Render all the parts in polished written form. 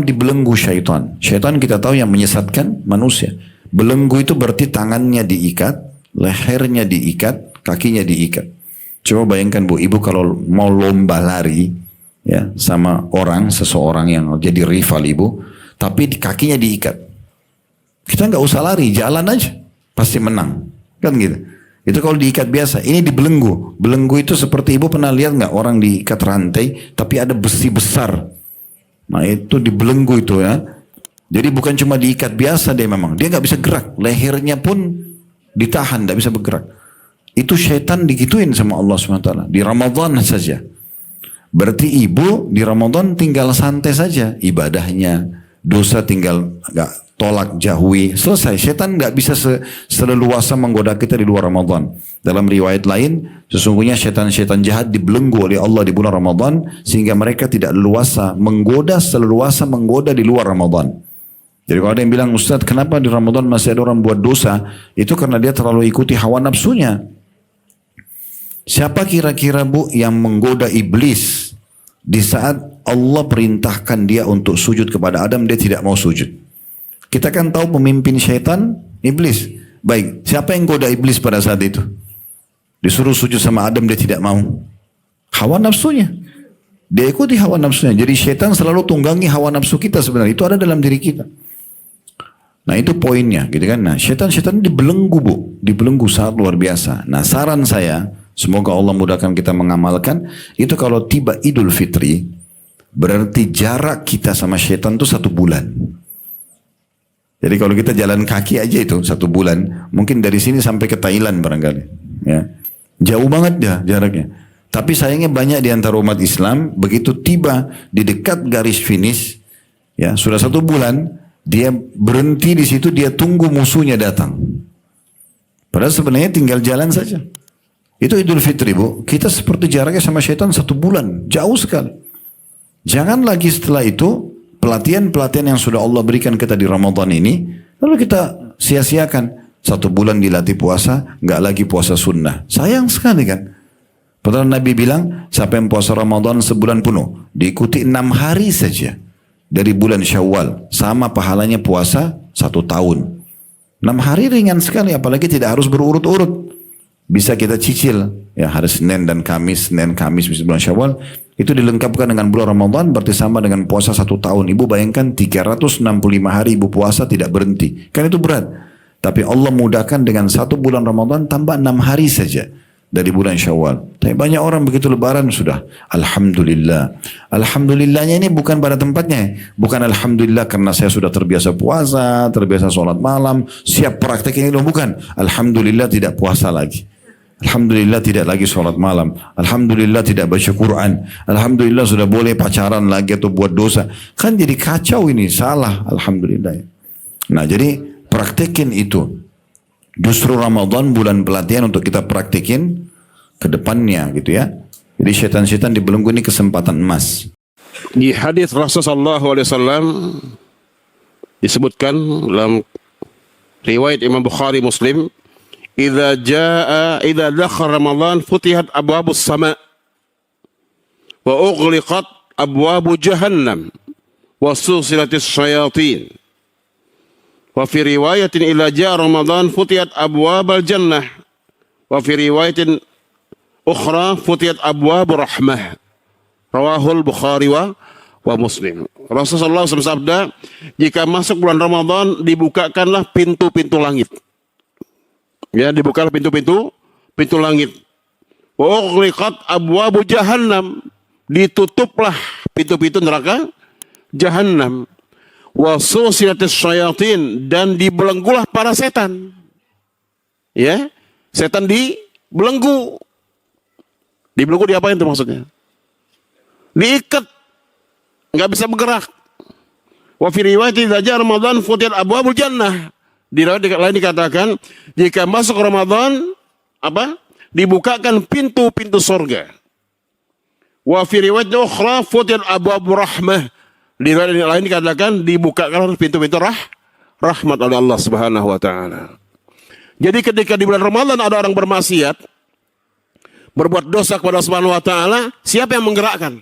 dibelenggu syaitan. Syaitan kita tahu yang menyesatkan manusia. Belenggu itu berarti tangannya diikat, lehernya diikat, kakinya diikat. Coba bayangkan Bu, ibu kalau mau lomba lari ya sama seseorang yang jadi rival ibu, tapi kakinya diikat. Kita nggak usah lari, jalan aja pasti menang, kan gitu. Itu kalau diikat biasa. Ini dibelenggu. Belenggu itu seperti ibu pernah lihat nggak orang diikat rantai, tapi ada besi besar. Nah itu dibelenggu itu ya. Jadi bukan cuma diikat biasa deh memang. Dia nggak bisa gerak. Lehernya pun ditahan, nggak bisa bergerak. Itu syaitan digituin sama Allah SWT. Di Ramadan saja. Berarti ibu di Ramadan tinggal santai saja. Ibadahnya. Dosa tinggal nggak tolak, jauhi. Selesai. Syaitan nggak bisa seleluasa menggoda kita di luar Ramadan. Dalam riwayat lain, sesungguhnya syaitan-syaitan jahat dibelenggu oleh Allah di bulan Ramadan sehingga mereka tidak leluasa seleluasa menggoda di luar Ramadan. Jadi kalau ada yang bilang, Ustaz kenapa di Ramadan masih ada orang buat dosa? Itu karena dia terlalu ikuti hawa nafsunya. Siapa kira-kira Bu yang menggoda iblis di saat Allah perintahkan dia untuk sujud kepada Adam, dia tidak mau sujud? Kita kan tahu pemimpin syaitan iblis. Baik, siapa yang goda iblis pada saat itu? Disuruh sujud sama Adam, dia tidak mau. Hawa nafsunya. Dia ikuti hawa nafsunya. Jadi syaitan selalu tunggangi hawa nafsu kita sebenarnya. Itu ada dalam diri kita. Nah itu poinnya gitu kan. Nah syaitan dibelenggu Bu. Dibelenggu sangat luar biasa. Nah saran saya, semoga Allah mudahkan kita mengamalkan. Itu kalau tiba Idul Fitri, berarti jarak kita sama syaitan itu 1 bulan. Jadi kalau kita jalan kaki aja itu 1 bulan. Mungkin dari sini sampai ke Thailand barangkali. Ya. Jauh banget ya jaraknya. Tapi sayangnya banyak di antara umat Islam begitu tiba di dekat garis finish, ya sudah 1 bulan dia berhenti di situ, dia tunggu musuhnya datang. Padahal sebenarnya tinggal jalan saja. Itu Idul Fitri Bu. Kita seperti jaraknya sama syaitan 1 bulan, jauh sekali. Jangan lagi setelah itu pelatihan-pelatihan yang sudah Allah berikan kita di Ramadan ini, lalu kita sia-siakan. 1 bulan dilatih puasa, nggak lagi puasa sunnah. Sayang sekali kan. Padahal Nabi bilang, siapa yang puasa Ramadan sebulan penuh, diikuti 6 hari saja dari bulan Syawal, sama pahalanya puasa 1 tahun. 6 hari ringan sekali, apalagi tidak harus berurut-urut. Bisa kita cicil, ya hari Senin dan Kamis, bulan Syawal, itu dilengkapkan dengan bulan Ramadan, berarti sama dengan puasa 1 tahun. Ibu bayangkan 365 hari ibu puasa tidak berhenti. Kan itu berat. Tapi Allah mudahkan dengan 1 bulan Ramadan tambah 6 hari saja dari bulan Syawal. Tapi banyak orang begitu lebaran sudah Alhamdulillah. Alhamdulillahnya ini bukan pada tempatnya. Bukan Alhamdulillah karena saya sudah terbiasa puasa, terbiasa sholat malam, siap praktek ini loh, bukan. Alhamdulillah tidak puasa lagi. Alhamdulillah tidak lagi sholat malam. Alhamdulillah tidak baca Quran. Alhamdulillah sudah boleh pacaran lagi atau buat dosa. Kan jadi kacau ini, salah. Alhamdulillah. Nah jadi praktekin itu. Justru Ramadan bulan pelatihan untuk kita praktekin ke depannya gitu ya. Jadi syaitan-syaitan dibelenggu, ini kesempatan emas. Di hadis Rasulullah SAW disebutkan dalam riwayat Imam Bukhari Muslim, idza dakhal Ramadan futihat abwabus sama wa ughliqat abwabu jahannam wa susilatis syayatin. Wa fi riwayatin ila jaa Ramadan futihat abwabal jannah wa fi riwayatin ukhra futihat abwabur rahmah. Rawahul Bukhari wa Muslim. Rasulullah SAW sabda, jika masuk bulan Ramadan dibukakanlah pintu-pintu langit. Ya, dibukalah pintu-pintu langit. Wa ughliqat abwabu jahannam, ditutuplah pintu-pintu neraka jahannam. Wa susilatis syayatin, dan dibelenggulah para setan. Ya, setan dibelenggu. Dibelenggu diapain itu maksudnya? Diikat, nggak bisa bergerak. Wa fi riwayat idza jaa Ramadan futihat abwabul jannah. Di riwayat lain dikatakan, jika masuk Ramadan apa? Dibukakan pintu-pintu surga. Wa fi riwayat ukhra futihat abwabur rahmah. Di riwayat lain dikatakan dibukakan pintu-pintu rahmat oleh Allah Subhanahu wa taala. Jadi ketika di bulan Ramadan ada orang bermaksiat, berbuat dosa kepada Allah Subhanahu wa taala, siapa yang menggerakkan?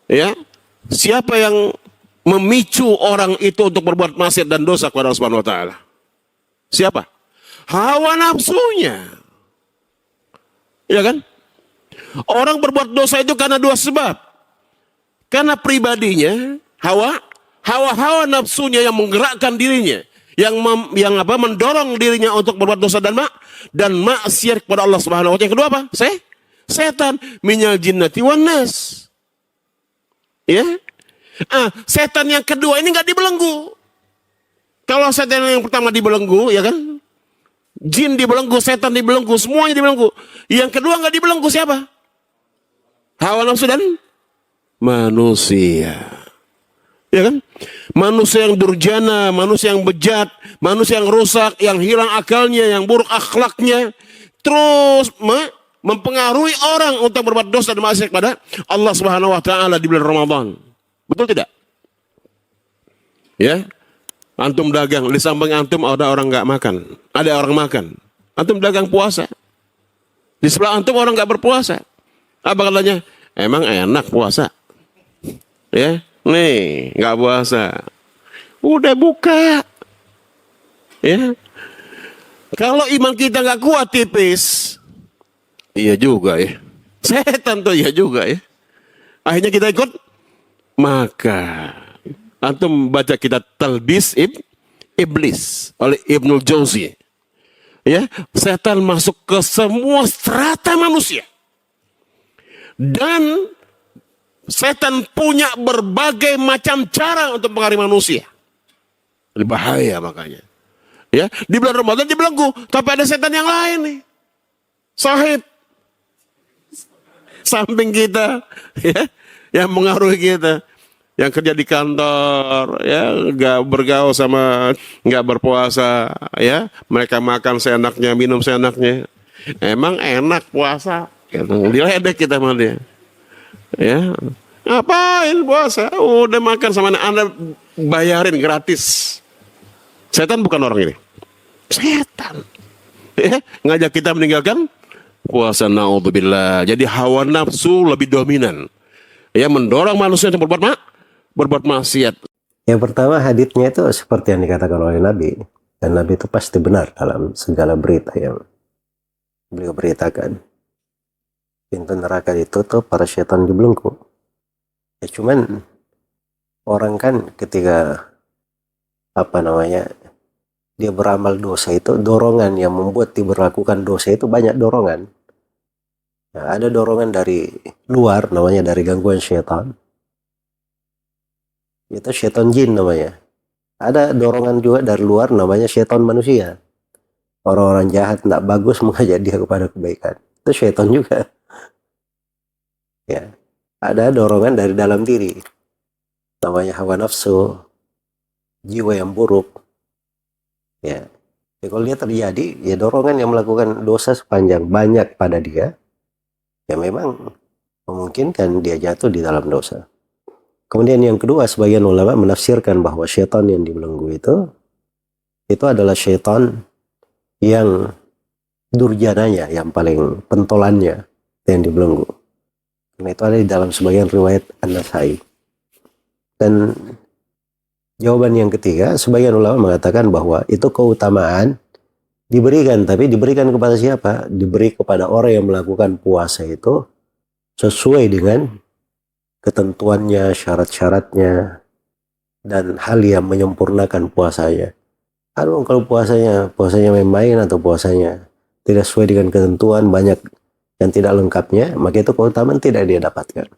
Ya. Siapa yang memicu orang itu untuk berbuat maksiat dan dosa kepada Allah Subhanahu wa taala? Siapa? Hawa nafsunya. Ya kan? Orang berbuat dosa itu karena dua sebab. Karena pribadinya, hawa nafsunya yang menggerakkan dirinya, yang mendorong dirinya untuk berbuat dosa dan maksiat kepada Allah Subhanahu wa taala. Yang kedua apa? Setan, minal jinnati wan nas. Ya. Setan yang kedua ini enggak dibelenggu. Kalau setan yang pertama dibelenggu, ya kan? Jin dibelenggu, setan dibelenggu, semuanya dibelenggu. Yang kedua enggak dibelenggu siapa? Hawa nafsu dan manusia. Ya kan? Manusia yang durjana, manusia yang bejat, manusia yang rusak, yang hilang akalnya, yang buruk akhlaknya, terus mempengaruhi orang untuk berbuat dosa dan maksiat kepada Allah Subhanahu wa taala di bulan Ramadan. Betul tidak? Ya. Antum dagang, di samping antum ada orang nggak makan, ada orang makan. Antum dagang puasa. Di sebelah antum orang nggak berpuasa. Apa katanya? Emang enak puasa. Ya, nih nggak puasa. Udah buka. Ya. Kalau iman kita nggak kuat tipis, iya juga ya. Setan tuh iya juga ya. Akhirnya kita ikut maka. Antum baca kitab Talbis Iblis oleh Ibnul Jauzi. Ya, setan masuk ke semua strata manusia. Dan setan punya berbagai macam cara untuk mempengaruhi manusia. Ini bahaya makanya. Ya, di bulan Ramadan dibelenggu, tapi ada setan yang lain nih. Sahib samping kita, ya, yang mengaruhi kita. Yang kerja di kantor, ya, nggak bergaul sama, nggak berpuasa, ya, mereka makan seenaknya, minum seenaknya. Emang enak puasa, diledek kita sama dia. Ya, ngapain puasa? Udah makan sama Anda bayarin gratis. Setan bukan orang ini, setan. Ya, ngajak kita meninggalkan puasa, naudzubillah. Jadi hawa nafsu lebih dominan. Ya, mendorong manusia untuk berbuat maksiat. Yang pertama, haditsnya itu seperti yang dikatakan oleh Nabi, dan Nabi itu pasti benar dalam segala berita yang beliau beritakan. Pintu neraka ditutup, para setan dibelenggu. Ya cuman orang kan ketika dia beramal dosa itu, dorongan yang membuat diberlakukan dosa itu banyak dorongan. Nah, ada dorongan dari luar, namanya dari gangguan setan. Itu setan jin namanya. Ada dorongan juga dari luar, namanya setan manusia. Orang-orang jahat tidak bagus mengajak dia kepada kebaikan. Itu setan juga. Ya. Ada dorongan dari dalam diri. Namanya hawa nafsu, jiwa yang buruk. Ya. Kalau dia terjadi, ya dorongan yang melakukan dosa sepanjang banyak pada dia, ya memang memungkinkan dia jatuh di dalam dosa. Kemudian yang kedua, sebagian ulama menafsirkan bahwa syaitan yang dibelenggu itu adalah syaitan yang durjananya, yang paling pentolannya yang dibelenggu. Karena itu ada di dalam sebagian riwayat An-Nasai. Dan jawaban yang ketiga, sebagian ulama mengatakan bahwa itu keutamaan diberikan, tapi diberikan kepada siapa? Diberi kepada orang yang melakukan puasa itu sesuai dengan ketentuannya, syarat-syaratnya, dan hal yang menyempurnakan puasanya. Aduh, kalau puasanya main-main atau puasanya tidak sesuai dengan ketentuan, banyak yang tidak lengkapnya, maka itu keutamaan tidak dia dapatkan.